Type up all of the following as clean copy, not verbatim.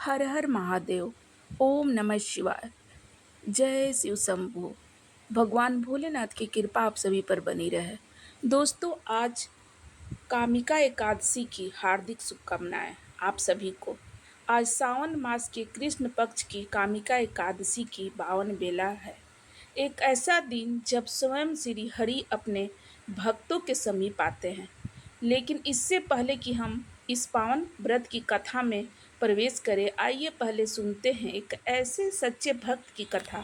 हर हर महादेव। ओम नमः शिवाय। जय शिव शंभू। भगवान भोलेनाथ की कृपा आप सभी पर बनी रहे। दोस्तों, आज कामिका एकादशी की हार्दिक शुभकामनाएं आप सभी को। आज सावन मास के कृष्ण पक्ष की कामिका एकादशी की 52 बेला है। एक ऐसा दिन जब स्वयं श्री हरि अपने भक्तों के समीप आते हैं। लेकिन इससे पहले कि हम इस पावन व्रत की कथा में प्रवेश करें, आइए पहले सुनते हैं एक ऐसे सच्चे भक्त की कथा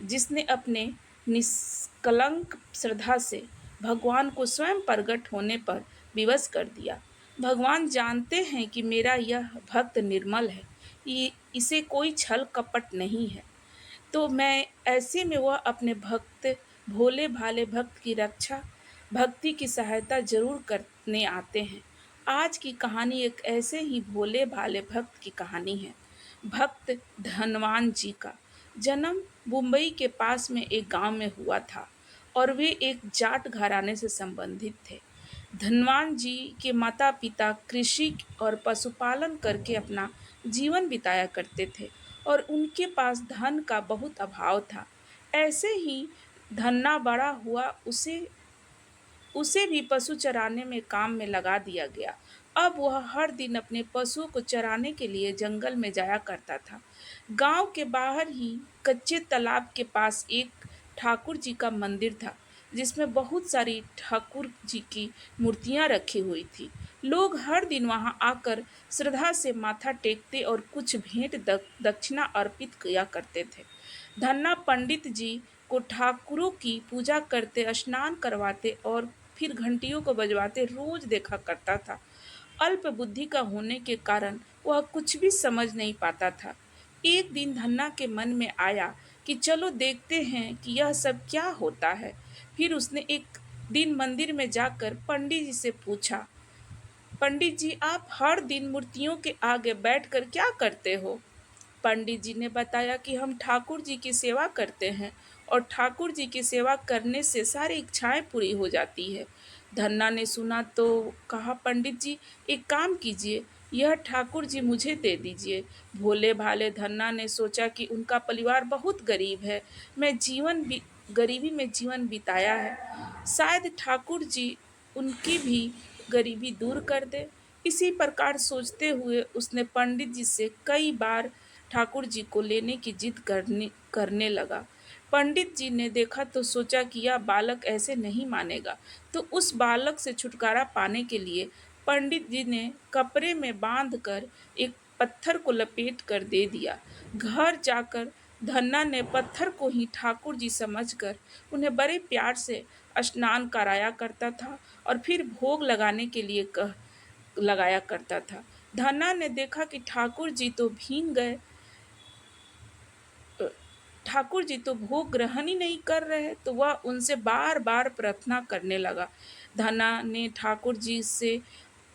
जिसने अपने निष्कलंक श्रद्धा से भगवान को स्वयं प्रकट होने पर विवश कर दिया। भगवान जानते हैं कि मेरा यह भक्त निर्मल है, ये इसे कोई छल कपट नहीं है, तो मैं ऐसे में वह अपने भक्त भोले भाले भक्त की रक्षा भक्ति की सहायता जरूर करने आते हैं। आज की कहानी एक ऐसे ही भोले भाले भक्त की कहानी है। भक्त धनवान जी का जन्म मुंबई के पास में एक गांव में हुआ था और वे एक जाट घराने से संबंधित थे। धनवान जी के माता पिता कृषि और पशुपालन करके अपना जीवन बिताया करते थे और उनके पास धन का बहुत अभाव था। ऐसे ही धन्ना बड़ा हुआ, उसे उसे भी पशु चराने में काम में लगा दिया गया। अब वह हर दिन अपने पशुओं को चराने के लिए जंगल में जाया करता था। गांव के बाहर ही कच्चे तालाब के पास एक ठाकुर जी का मंदिर था, जिसमें बहुत सारी ठाकुर जी की मूर्तियां रखी हुई थी। लोग हर दिन वहां आकर श्रद्धा से माथा टेकते और कुछ भेंट दक्षिणा अर्पित किया करते थे। धन्ना पंडित जी को ठाकुरों की पूजा करते, स्नान करवाते और फिर घंटियों को बजवाते रोज देखा करता था। अल्प बुद्धि का होने के कारण वह कुछ भी समझ नहीं पाता था। एक दिन धन्ना के मन में आया कि चलो देखते हैं कि यह सब क्या होता है। फिर उसने एक दिन मंदिर में जाकर पंडित जी से पूछा, पंडित जी, आप हर दिन मूर्तियों के आगे बैठकर क्या करते हो? पंडित जी ने बताया कि हम ठाकुर जी की सेवा करते हैं और ठाकुर जी की सेवा करने से सारी इच्छाएं पूरी हो जाती है। धन्ना ने सुना तो कहा, पंडित जी, एक काम कीजिए, यह ठाकुर जी मुझे दे दीजिए। भोले भाले धन्ना ने सोचा कि उनका परिवार बहुत गरीब है, मैं गरीबी में जीवन बिताया है, शायद ठाकुर जी उनकी भी गरीबी दूर कर दे। इसी प्रकार सोचते हुए उसने पंडित जी से कई बार ठाकुर जी को लेने की जिद करने लगा। पंडित जी ने देखा तो सोचा कि यह बालक ऐसे नहीं मानेगा, तो उस बालक से छुटकारा पाने के लिए पंडित जी ने कपड़े में बांधकर एक पत्थर को लपेट कर दे दिया। घर जाकर धन्ना ने पत्थर को ही ठाकुर जी समझकर उन्हें बड़े प्यार से स्नान कराया करता था और फिर भोग लगाने के लिए कह लगाया करता था। धन्ना ने देखा कि अ, ठाकुर जी तो भोग ग्रहण ही नहीं कर रहे, तो वह उनसे बार बार प्रार्थना करने लगा। धन्ना ने ठाकुर जी से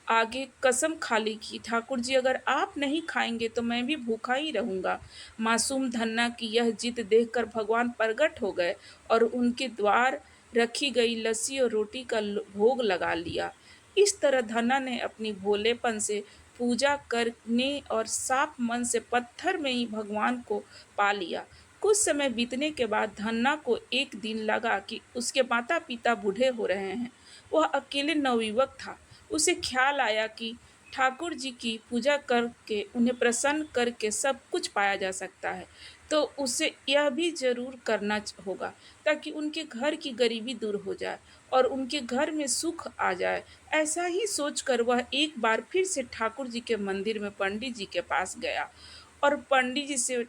आगे कसम खा ली कि ठाकुर जी, अगर आप नहीं खाएंगे तो मैं भी भूखा ही रहूंगा। मासूम धन्ना की यह जिद देखकर भगवान प्रकट हो गए और उनके द्वार रखी गई लस्सी और रोटी का भोग लगा लिया। इस तरह धन्ना ने अपनी भोलेपन से पूजा करने और साफ मन से पत्थर में ही भगवान को पा लिया। कुछ समय बीतने के बाद धन्ना को एक दिन लगा कि उसके माता पिता बूढ़े हो रहे हैं। वह अकेले नवयुवक था। उसे ख्याल आया कि ठाकुर जी की पूजा करके उन्हें प्रसन्न करके सब कुछ पाया जा सकता है, तो उसे यह भी जरूर करना होगा ताकि उनके घर की गरीबी दूर हो जाए और उनके घर में सुख आ जाए। ऐसा ही सोचकर वह एक बार फिर से ठाकुर जी के मंदिर में पंडित जी के पास गया और पंडित जी से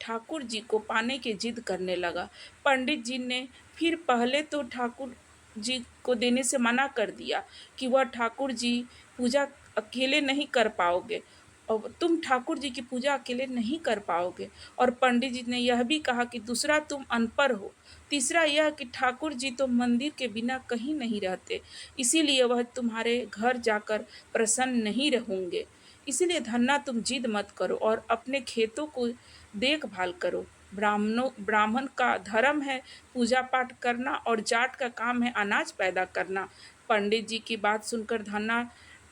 ठाकुर जी को पाने की जिद करने लगा। पंडित जी ने फिर पहले तो ठाकुर जी को देने से मना कर दिया कि वह ठाकुर जी पूजा अकेले नहीं कर पाओगे और तुम ठाकुर जी की पूजा अकेले नहीं कर पाओगे। और पंडित जी ने यह भी कहा कि दूसरा, तुम अनपढ़ हो। तीसरा यह कि ठाकुर जी तो मंदिर के बिना कहीं नहीं रहते, इसीलिए वह तुम्हारे घर जाकर प्रसन्न नहीं रहेंगे। इसीलिए धन्ना, तुम जिद मत करो और अपने खेतों को देखभाल करो। ब्राह्मण का धर्म है पूजा पाठ करना और जाट का काम है अनाज पैदा करना। पंडित जी की बात सुनकर धन्ना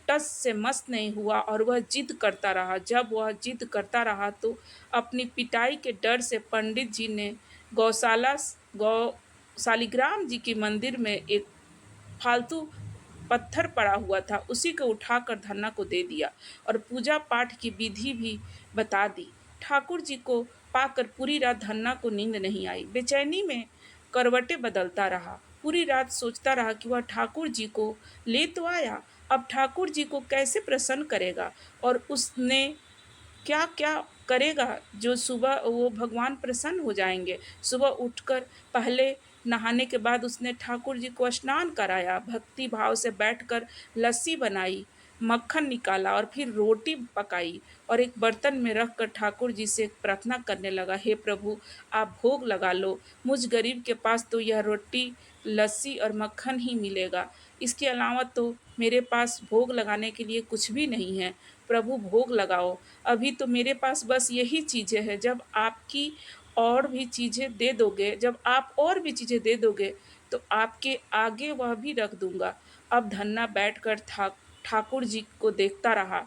टस से मस नहीं हुआ और वह जिद करता रहा। जब वह जिद करता रहा तो अपनी पिटाई के डर से पंडित जी ने गौ शालिग्राम जी के मंदिर में एक फालतू पत्थर पड़ा हुआ था, उसी को उठाकर धन्ना को दे दिया और पूजा पाठ की विधि भी बता दी। ठाकुर जी को पाकर पूरी रात धन्ना को नींद नहीं आई। बेचैनी में करवटें बदलता रहा। पूरी रात सोचता रहा कि वह ठाकुर जी को ले तो आया, अब ठाकुर जी को कैसे प्रसन्न करेगा और उसने क्या-क्या करेगा जो सुबह वो भगवान प्रसन्न हो जाएँगे। सुबह उठकर पहले नहाने के बाद उसने ठाकुर जी को स्नान कराया, भक्ति भाव से बैठकर लस्सी बनाई, मक्खन निकाला और फिर रोटी पकाई और एक बर्तन में रखकर ठाकुर जी से प्रार्थना करने लगा, हे प्रभु आप भोग लगा लो, मुझ गरीब के पास तो यह रोटी, लस्सी और मक्खन ही मिलेगा। इसके अलावा तो मेरे पास भोग लगाने के लिए कुछ भी नहीं है। प्रभु भोग लगाओ। अभी तो मेरे पास बस यही चीज़ें हैं, जब आप और भी चीज़ें दे दोगे, तो आपके आगे वह भी रख दूँगा। अब धन्ना बैठकर ठाकुर जी को देखता रहा।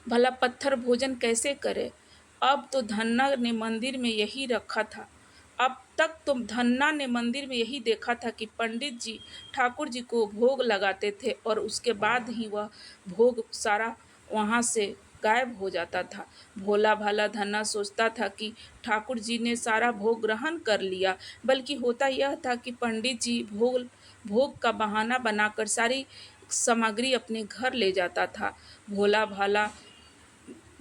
भला पत्थर भोजन कैसे करे? अब तो धन्ना ने मंदिर में यही रखा था। अब तक तो धन्ना ने मंदिर में यही देखा था कि पंडित जी ठाकुर जी को भोग लगाते थे और उसके बाद ही वह भोग सारा वहाँ से गायब हो जाता था। भोला-भाला धन्ना सोचता था कि ठाकुर जी ने सारा भोग ग्रहण कर लिया, बल्कि होता यह था कि पंडित जी भोग का बहाना बनाकर सारी सामग्री अपने घर ले जाता था। भोला-भाला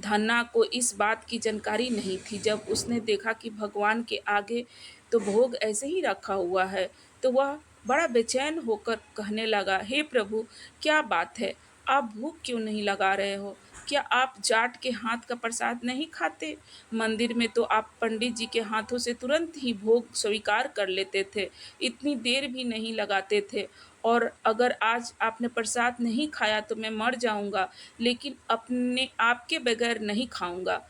धन्ना को इस बात की जानकारी नहीं थी। जब उसने देखा कि भगवान के आगे तो भोग ऐसे ही रखा हुआ है, तो वह बड़ा बेचैन होकर कहने लगा, हे प्रभु क्या बात है? आप भूख क्यों नहीं लगा रहे हो? क्या आप जाट के हाथ का प्रसाद नहीं खाते? मंदिर में तो आप पंडित जी के हाथों से तुरंत ही भोग स्वीकार कर लेते थे, इतनी देर भी नहीं लगाते थे और अगर आज आपने प्रसाद नहीं खाया तो मैं मर जाऊँगा, लेकिन अपने आपके बगैर नहीं खाऊँगा।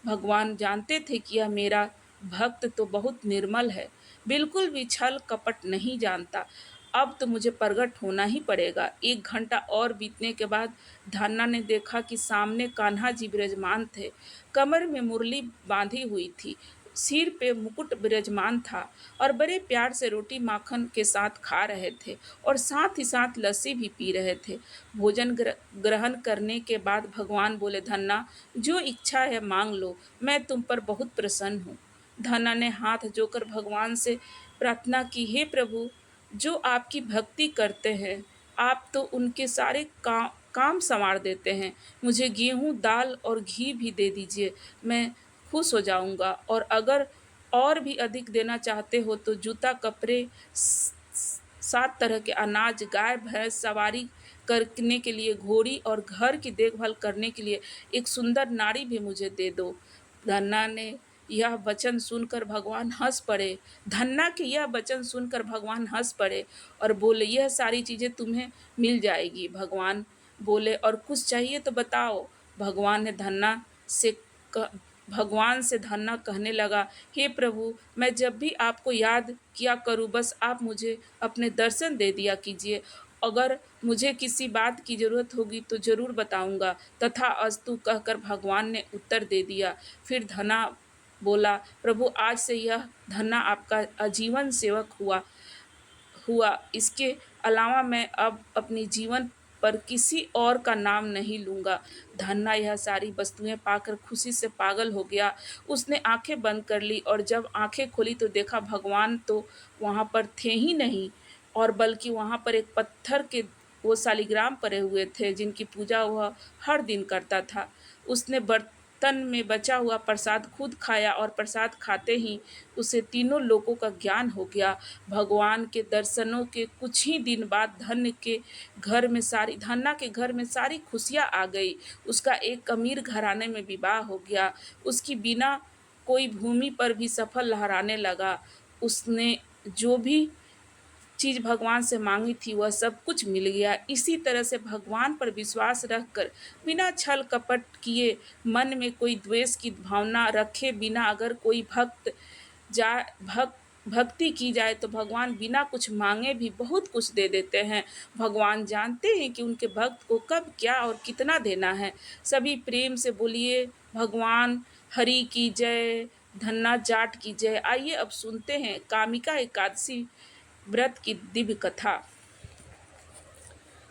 भगवान जानते थे कि यह मेरा भक्त तो बहुत निर्मल है, बिल्कुल भी छल कपट नहीं जानता। अब तो मुझे प्रकट होना ही पड़ेगा। 1 घंटा और बीतने के बाद धन्ना ने देखा कि सामने कान्हा जी विराजमान थे। कमर में मुरली बाँधी हुई थी, सिर पे मुकुट विराजमान था और बड़े प्यार से रोटी माखन के साथ खा रहे थे और साथ ही साथ लस्सी भी पी रहे थे। भोजन ग्रहण करने के बाद भगवान बोले, धन्ना जो इच्छा है मांग लो, मैं तुम पर बहुत प्रसन्न हूँ। धन्ना ने हाथ जोड़कर भगवान से प्रार्थना की, हे प्रभु जो आपकी भक्ति करते हैं, आप तो उनके सारे काम सँवार देते हैं। मुझे गेहूँ, दाल और घी भी दे दीजिए, मैं खुश हो जाऊँगा और अगर और भी अधिक देना चाहते हो तो जूता, कपड़े, स स 7 तरह के अनाज, गाय, भैंस सवारी करने के लिए घोड़ी और घर की देखभाल करने के लिए एक सुंदर नारी भी मुझे दे दो। धन्ना ने यह वचन सुनकर भगवान हँस पड़े। धन्ना के यह वचन सुनकर भगवान हँस पड़े और बोले, यह सारी चीज़ें तुम्हें मिल जाएगी। भगवान बोले, और कुछ चाहिए तो बताओ। भगवान ने धन्ना से क भगवान से धन्ना कहने लगा, हे प्रभु मैं जब भी आपको याद किया करूँ बस आप मुझे अपने दर्शन दे दिया कीजिए। अगर मुझे किसी बात की ज़रूरत होगी तो ज़रूर बताऊँगा। तथास्तु कहकर भगवान ने उत्तर दे दिया। फिर धन्ना बोला, प्रभु आज से यह धन्ना आपका आजीवन सेवक हुआ। इसके अलावा मैं अब अपने जीवन पर किसी और का नाम नहीं लूँगा। धन्ना यह सारी वस्तुएँ पाकर खुशी से पागल हो गया। उसने आँखें बंद कर ली और जब आँखें खोली तो देखा भगवान तो वहाँ पर थे ही नहीं और बल्कि वहाँ पर एक पत्थर के वो शालिग्राम पड़े हुए थे जिनकी पूजा वह हर दिन करता था। उसने बर्तन में बचा हुआ प्रसाद खुद खाया और प्रसाद खाते ही उसे तीनों लोकों का ज्ञान हो गया। भगवान के दर्शनों के कुछ ही दिन बाद धन्ना के घर में सारी खुशियाँ आ गई। उसका एक अमीर घराने में विवाह हो गया। उसकी बिना कोई भूमि पर भी सफल लहराने लगा। उसने जो भी चीज़ भगवान से माँगी थी वह सब कुछ मिल गया। इसी तरह से भगवान पर विश्वास रखकर बिना छल कपट किए, मन में कोई द्वेष की भावना रखे बिना अगर कोई भक्त भक्ति की जाए तो भगवान बिना कुछ मांगे भी बहुत कुछ दे देते हैं। भगवान जानते हैं कि उनके भक्त को कब क्या और कितना देना है। सभी प्रेम से बोलिए भगवान हरि की जय, धन्ना जाट की जय। आइए अब सुनते हैं कामिका एकादशी व्रत की दिव्य कथा।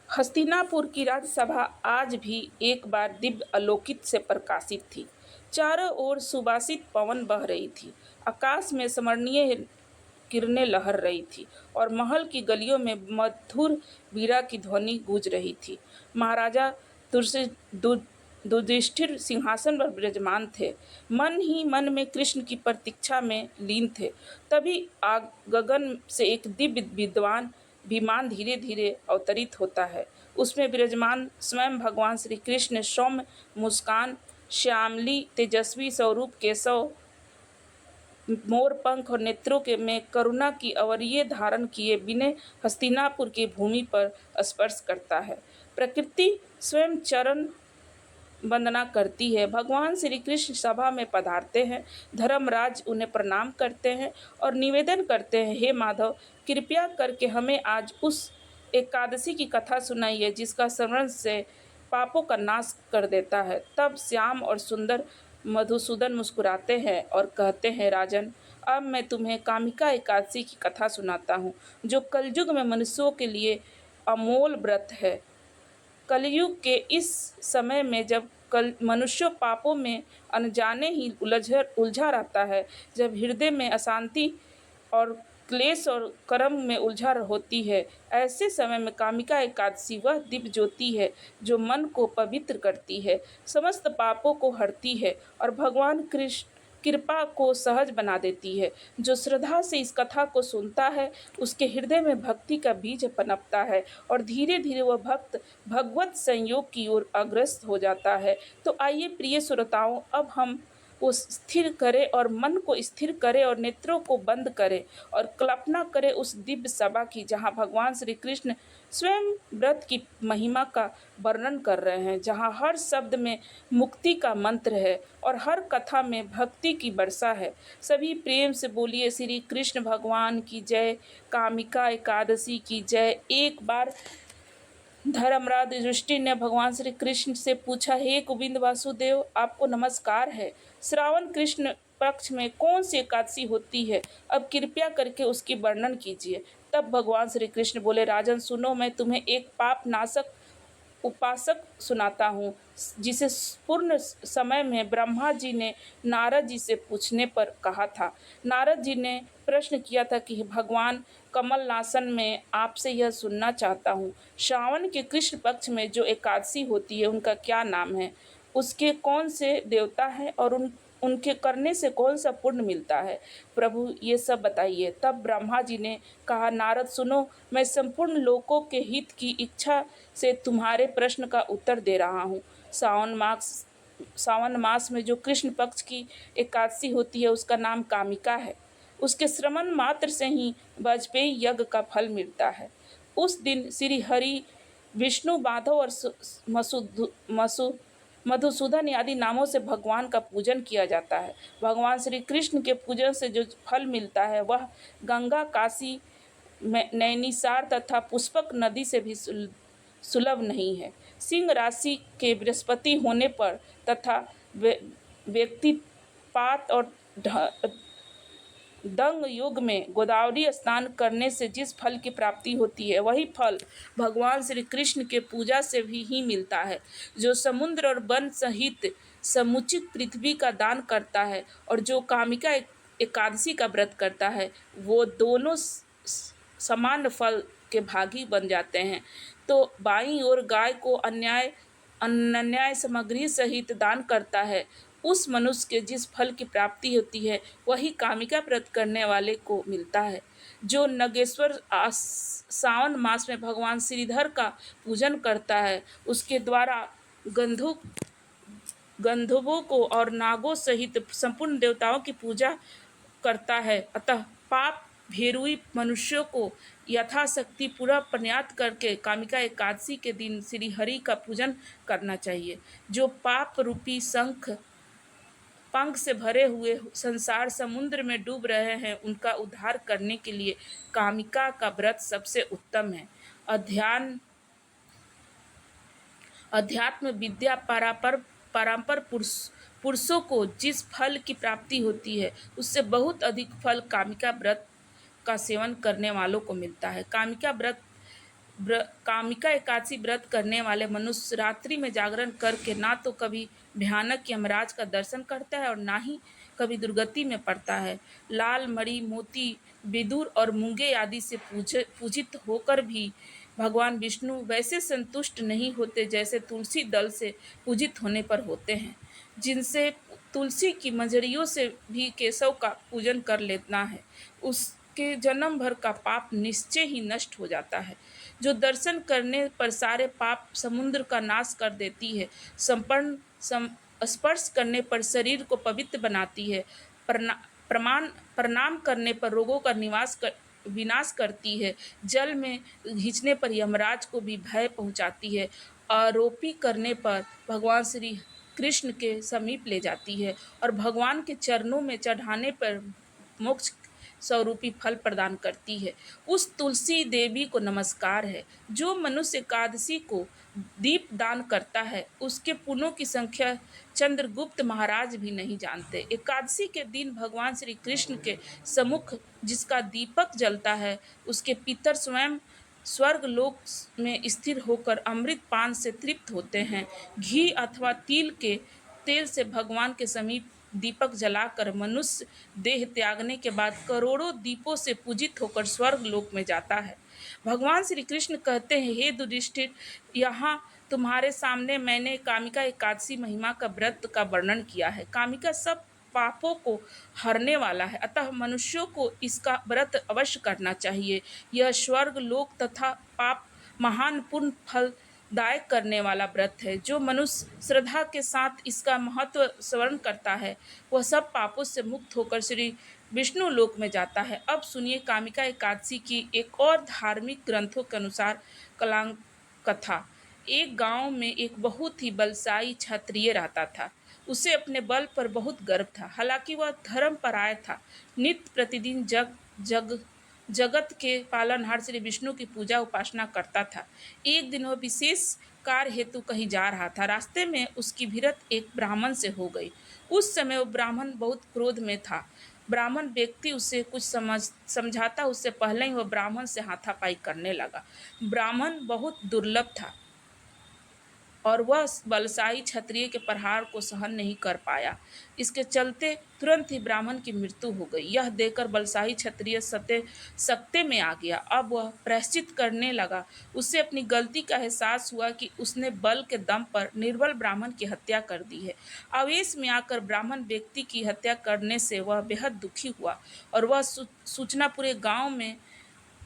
हस्तिनापुर की राजसभा आज भी एक बार दिव्य अलौकिक से प्रकाशित थी। चारों ओर सुबासित पवन बह रही थी, आकाश में स्मरणीय किरणें लहर रही थी और महल की गलियों में मधुर वीणा की ध्वनि गूंज रही थी। महाराजा युधिष्ठिर सिंहासन पर विराजमान थे, मन ही मन में कृष्ण की प्रतीक्षा में लीन थे। तभी गगन से एक दिव्य विद्वान विमान धीरे धीरे अवतरित होता है। उसमें विराजमान स्वयं भगवान श्री कृष्ण सौम्य मुस्कान, श्यामली तेजस्वी स्वरूप, केशव मोर पंख और नेत्रों के में करुणा की अवरीय धारण किए बिना हस्तिनापुर की भूमि पर स्पर्श करता है। प्रकृति स्वयं चरण वंदना करती है। भगवान श्री कृष्ण सभा में पधारते हैं। धर्मराज उन्हें प्रणाम करते हैं और निवेदन करते हैं, हे माधव, कृपया करके हमें आज उस एकादशी की कथा सुनाइए जिसका स्मरण से पापों का नाश कर देता है। तब श्याम और सुंदर मधुसूदन मुस्कुराते हैं और कहते हैं, राजन, अब मैं तुम्हें कामिका एकादशी की कथा सुनाता हूँ, जो कलयुग में मनुष्यों के लिए अमोल व्रत है। कलयुग के इस समय में जब मनुष्य पापों में अनजाने ही उलझा रहता है, जब हृदय में अशांति और क्लेश और कर्म में उलझा होती है, ऐसे समय में कामिका एकादशी वह दिव्य ज्योति है जो मन को पवित्र करती है, समस्त पापों को हरती है और भगवान कृष्ण कृपा को सहज बना देती है। जो श्रद्धा से इस कथा को सुनता है, उसके हृदय में भक्ति का बीज पनपता है और धीरे धीरे वह भक्त भगवत संयोग की ओर अग्रसर हो जाता है। तो आइए प्रिय श्रोताओं, अब हम को स्थिर करे और मन को स्थिर करे और नेत्रों को बंद करे और कल्पना करे उस दिव्य सभा की, जहाँ भगवान श्री कृष्ण स्वयं व्रत की महिमा का वर्णन कर रहे हैं, जहाँ हर शब्द में मुक्ति का मंत्र है और हर कथा में भक्ति की वर्षा है। सभी प्रेम से बोलिए श्री कृष्ण भगवान की जय, कामिका एकादशी की जय। एक बार धर्मराज युधिष्ठिर ने भगवान श्री कृष्ण से पूछा, हे गोविंद वासुदेव, आपको नमस्कार है। श्रावण कृष्ण पक्ष में कौन सी एकादशी होती है? अब कृपया करके उसकी वर्णन कीजिए। तब भगवान श्री कृष्ण बोले, राजन सुनो, मैं तुम्हें एक पाप नाशक उपासक सुनाता हूँ, जिसे पूर्ण समय में ब्रह्मा जी ने नारद जी से पूछने पर कहा था। नारद जी ने प्रश्न किया था कि भगवान कमलनासन में आपसे यह सुनना चाहता हूँ, श्रावण के कृष्ण पक्ष में जो एकादशी होती है उनका क्या नाम है, उसके कौन से देवता हैं और उनके करने से कौन सा पुण्य मिलता है, प्रभु ये सब बताइए। तब ब्रह्मा जी ने कहा, नारद सुनो, मैं संपूर्ण लोकों के हित की इच्छा से तुम्हारे प्रश्न का उत्तर दे रहा हूँ। सावन मास में जो कृष्ण पक्ष की एकादशी होती है उसका नाम कामिका है। उसके श्रवण मात्र से ही वाजपेयी यज्ञ का फल मिलता है। उस दिन श्री हरि, विष्णु, माधव और मधुसूदन आदि नामों से भगवान का पूजन किया जाता है। भगवान श्री कृष्ण के पूजन से जो फल मिलता है वह गंगा, काशी, नैनीसार तथा पुष्पक नदी से भी सुलभ नहीं है। सिंह राशि के बृहस्पति होने पर तथा व्यक्तिपात और दंग युग में गोदावरी स्नान करने से जिस फल की प्राप्ति होती है, वही फल भगवान श्री कृष्ण के पूजा से भी ही मिलता है। जो समुद्र और वन सहित समुचित पृथ्वी का दान करता है और जो कामिका एकादशी का व्रत करता है, वो दोनों समान फल के भागी बन जाते हैं। तो बाईं ओर गाय को अन्याय सामग्री सहित दान करता है, उस मनुष्य के जिस फल की प्राप्ति होती है वही कामिका व्रत करने वाले को मिलता है। जो नगेश्वर सावन मास में भगवान श्रीधर का पूजन करता है, उसके द्वारा गंधर्वों को और नागों सहित संपूर्ण देवताओं की पूजा करता है। अतः पाप भेरुई मनुष्यों को यथाशक्ति पूरा प्रयास करके कामिका एकादशी के दिन श्री हरि का पूजन करना चाहिए। जो पाप रूपी शंख पंख से भरे हुए संसार समुद्र में डूब रहे हैं, उनका उद्धार करने के लिए कामिका का व्रत सबसे उत्तम है। अध्यान अध्यात्म विद्या परापर पुरुषों को जिस फल की प्राप्ति होती है, उससे बहुत अधिक फल कामिका व्रत का सेवन करने वालों को मिलता है। कामिका एकादशी व्रत करने वाले मनुष्य रात्रि में जागरण करके ना तो कभी भयानक यमराज का दर्शन करता है और ना ही कभी दुर्गति में पड़ता है। लाल मणि मोती विदुर और मूंगे आदि से पूजित होकर भी भगवान विष्णु वैसे संतुष्ट नहीं होते जैसे तुलसी दल से पूजित होने पर होते हैं, जिनसे तुलसी की मंजरियों से भी केशव का पूजन कर लेना है, उसके जन्म भर का पाप निश्चय ही नष्ट हो जाता है। जो दर्शन करने पर सारे पाप समुद्र का नाश कर देती है, स्पर्श करने पर शरीर को पवित्र बनाती है, प्रणाम करने पर रोगों का विनाश करती है, जल में घींचने पर यमराज को भी भय पहुंचाती है, आरोपी करने पर भगवान श्री कृष्ण के समीप ले जाती है और भगवान के चरणों में चढ़ाने पर मोक्ष स्वरूपी फल प्रदान करती है। उस तुलसी देवी को नमस्कार है। जो मनुष्य एकादशी को दीप दान करता है, उसके पुण्यों की संख्या चंद्रगुप्त महाराज भी नहीं जानते। एकादशी के दिन भगवान श्री कृष्ण के सम्मुख जिसका दीपक जलता है, उसके पितर स्वयं स्वर्ग लोक में स्थिर होकर अमृत पान से तृप्त होते हैं। घी अथवा तिल के तेल से भगवान के समीप दीपक जलाकर मनुष्य देह त्यागने के बाद करोड़ों दीपों से पूजित होकर स्वर्ग लोक में जाता है। भगवान श्री कृष्ण कहते हैं, हे युधिष्ठिर, यहाँ तुम्हारे सामने मैंने कामिका एकादशी महिमा का व्रत का वर्णन किया है। कामिका सब पापों को हरने वाला है, अतः मनुष्यों को इसका व्रत अवश्य करना चाहिए। यह स्वर्ग लोक तथा पाप महान पुण्य फल दायक करने वाला व्रत है। जो मनुष्य श्रद्धा के साथ इसका महत्व स्मरण करता है, वह सब पापों से मुक्त होकर श्री विष्णु लोक में जाता है। अब सुनिए कामिका एकादशी की एक और धार्मिक ग्रंथों के अनुसार कलांग कथा। एक गांव में एक बहुत ही बलशाली क्षत्रिय रहता था। उसे अपने बल पर बहुत गर्व था। हालांकि वह धर्मपरायण था, नित्य प्रतिदिन जगत के पालनहार श्री विष्णु की पूजा उपासना करता था। एक दिन वह विशेष कार्य हेतु कहीं जा रहा था। रास्ते में उसकी भिड़ंत एक ब्राह्मण से हो गई। उस समय वह ब्राह्मण बहुत क्रोध में था। ब्राह्मण व्यक्ति उसे कुछ समझाता उससे पहले ही वह ब्राह्मण से हाथापाई करने लगा। ब्राह्मण बहुत दुर्लभ था और वह बलशाली क्षत्रिय के प्रहार को सहन नहीं कर पाया। इसके चलते तुरंत ही ब्राह्मण की मृत्यु हो गई। यह देखकर बलशाली क्षत्रिय सकते में आ गया। अब वह प्रायश्चित करने लगा। उसे अपनी गलती का एहसास हुआ कि उसने बल के दम पर निर्बल ब्राह्मण की हत्या कर दी है। आवेश में आकर ब्राह्मण व्यक्ति की हत्या करने से वह बेहद दुखी हुआ और वह सूचना पूरे गांव में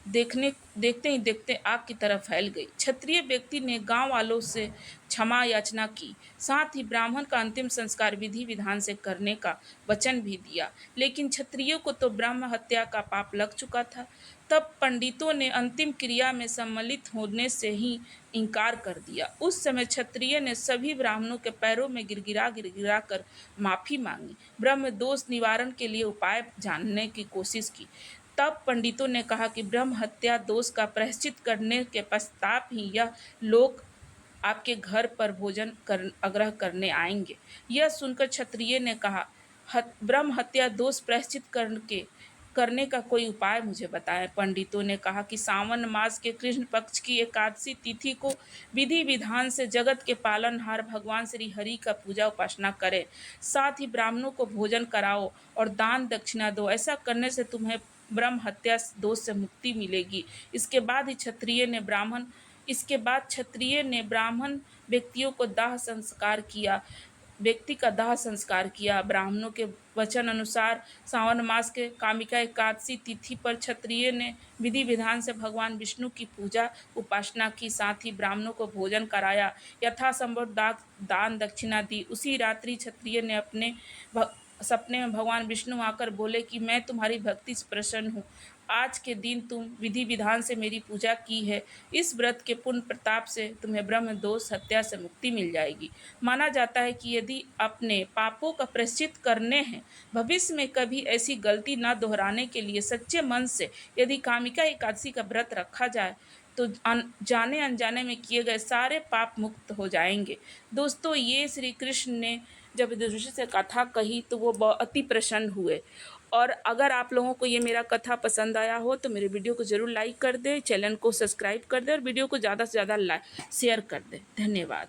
देखते ही देखते आग की तरह फैल गई। क्षत्रिय व्यक्ति ने गांव वालों से क्षमा याचना की, साथ ही ब्राह्मण का अंतिम संस्कार विधि विधान से करने का वचन भी दिया। लेकिन क्षत्रियों को तो ब्रह्म हत्या का पाप लग चुका था। तब पंडितों ने अंतिम क्रिया में सम्मिलित होने से ही इनकार कर दिया। उस समय क्षत्रिय ने सभी ब्राह्मणों के पैरों में गिरगिरा कर माफी मांगी, ब्रह्म दोष निवारण के लिए उपाय जानने की कोशिश की। तब पंडितों ने कहा कि ब्रह्म हत्या दोष का प्रायश्चित करने के पश्चात ही यह लोग आपके घर पर आग्रह करने आएंगे। यह सुनकर क्षत्रिय ने कहा, ब्रह्म हत्या दोष प्रायश्चित करने का कोई उपाय मुझे बताएं। पंडितों ने कहा कि सावन मास के कृष्ण पक्ष की एकादशी तिथि को विधि विधान से जगत के पालनहार भगवान श्री हरि का पूजा उपासना करें, साथ ही ब्राह्मणों को भोजन कराओ और दान दक्षिणा दो। ऐसा करने से तुम्हें ब्रह्म हत्या दोष से मुक्ति मिलेगी। इसके बाद क्षत्रिय ने ब्राह्मण व्यक्ति का दाह संस्कार किया। ब्राह्मणों के वचन अनुसार सावन मास के कामिका एकादशी तिथि पर क्षत्रिय ने विधि विधान से भगवान विष्णु की पूजा उपासना की, साथ ही ब्राह्मणों को भोजन कराया, यथासंभव दान दक्षिणा दी। उसी रात्रि क्षत्रिय ने अपने सपने में भगवान विष्णु आकर बोले कि मैं तुम्हारी भक्ति से प्रसन्न हूँ, आज के दिन तुम विधि विधान से मेरी पूजा की है, इस व्रत के पुण्य प्रताप से तुम्हें ब्रह्म दोष हत्या से मुक्ति मिल जाएगी। माना जाता है कि यदि अपने पापों का प्रायश्चित करने हैं, भविष्य में कभी ऐसी गलती न दोहराने के लिए सच्चे मन से यदि कामिका एकादशी का व्रत रखा जाए तो जाने अनजाने में किए गए सारे पाप मुक्त हो जाएंगे। दोस्तों, ये श्री कृष्ण ने जब युधिष्ठिर से कथा कही तो वो बहुत ही प्रसन्न हुए। और अगर आप लोगों को ये मेरा कथा पसंद आया हो तो मेरे वीडियो को ज़रूर लाइक कर दें, चैनल को सब्सक्राइब कर दें और वीडियो को ज़्यादा से ज़्यादा शेयर कर दें। धन्यवाद।